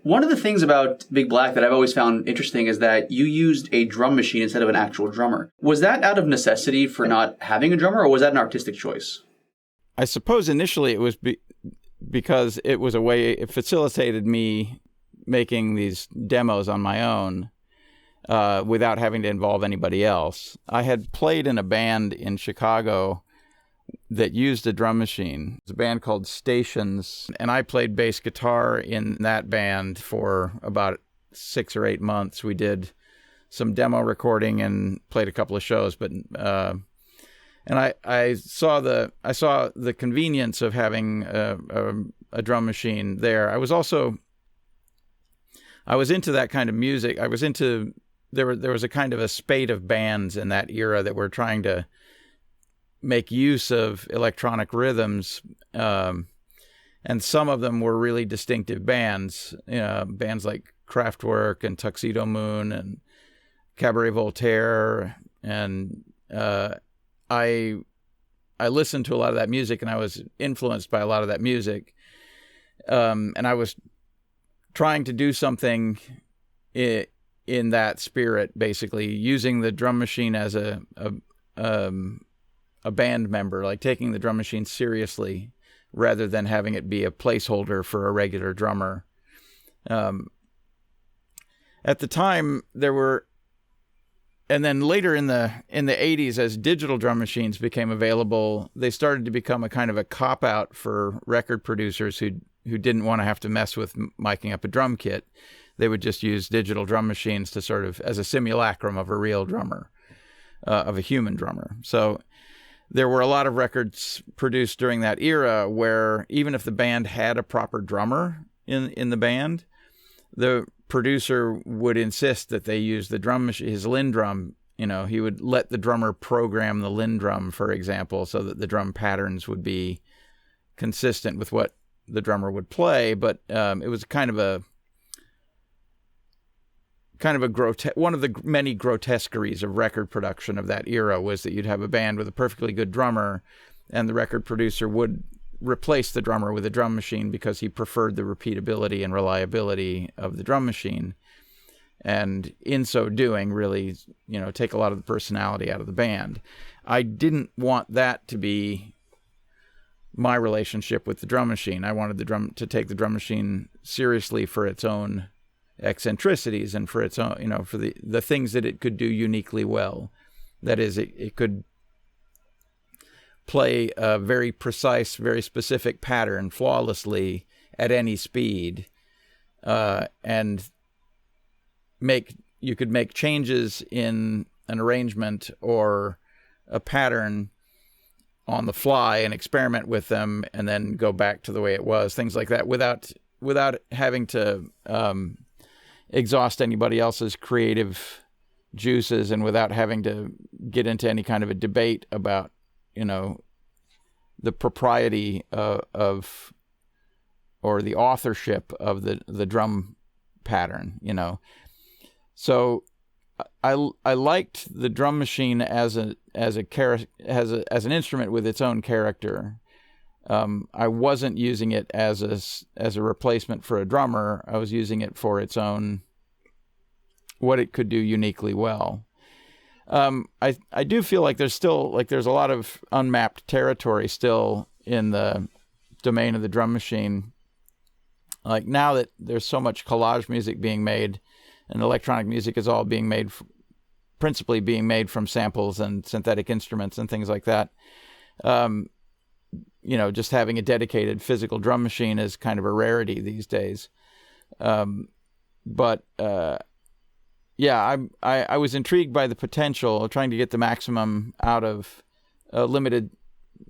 One of the things about Big Black that I've always found interesting is that you used a drum machine instead of an actual drummer. Was that out of necessity for not having a drummer, or was that an artistic choice? I suppose initially it was because it was a way, it facilitated me making these demos on my own without having to involve anybody else. I had played in a band in Chicago that used a drum machine. It's a band called Stations, and I played bass guitar in that band for about 6 or 8 months. We did some demo recording and played a couple of shows, but and I saw the convenience of having a drum machine there. I was into that kind of music. There was a kind of a spate of bands in that era that were trying to make use of electronic rhythms, and some of them were really distinctive bands, bands like Kraftwerk and Tuxedo Moon and Cabaret Voltaire, and I listened to a lot of that music, and I was influenced by a lot of that music, and I was trying to do something in that spirit, basically using the drum machine as a band member, like taking the drum machine seriously rather than having it be a placeholder for a regular drummer. At the time, there were, and then later in the 80s, as digital drum machines became available, they started to become a kind of a cop-out for record producers who didn't want to have to mess with miking up a drum kit. They would just use digital drum machines to sort of as a simulacrum of a real drummer, of a human drummer. So there were a lot of records produced during that era where even if the band had a proper drummer in the band, the producer would insist that they use the drum machine, his Lindrum. He would let the drummer program the Lindrum, for example, so that the drum patterns would be consistent with what the drummer would play. But it was kind of a one of the many grotesqueries of record production of that era was that you'd have a band with a perfectly good drummer, and the record producer would replace the drummer with a drum machine because he preferred the repeatability and reliability of the drum machine, and in so doing really take a lot of the personality out of the band. I didn't want that to be my relationship with the drum machine. I wanted to take the drum machine seriously for its own eccentricities and for its own, for the things that it could do uniquely well. That is, it could play a very precise, very specific pattern flawlessly at any speed, and you could make changes in an arrangement or a pattern on the fly and experiment with them and then go back to the way it was, things like that, without having to exhaust anybody else's creative juices, and without having to get into any kind of a debate about the propriety of or the authorship of the drum pattern. So I liked the drum machine as an instrument with its own character. I wasn't using it as a replacement for a drummer. I was using it for its own, what it could do uniquely well. I do feel like there's a lot of unmapped territory still in the domain of the drum machine. Like now that there's so much collage music being made, and electronic music is all principally being made from samples and synthetic instruments and things like that. Just having a dedicated physical drum machine is kind of a rarity these days. But I was intrigued by the potential of trying to get the maximum out of a limited,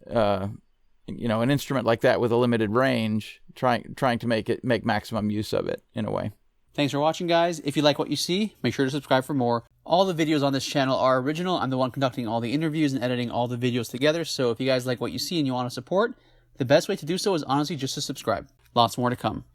an instrument like that with a limited range, trying to make maximum use of it in a way. Thanks for watching, guys. If you like what you see, make sure to subscribe for more. All the videos on this channel are original. I'm the one conducting all the interviews and editing all the videos together. So if you guys like what you see and you want to support, the best way to do so is honestly just to subscribe. Lots more to come.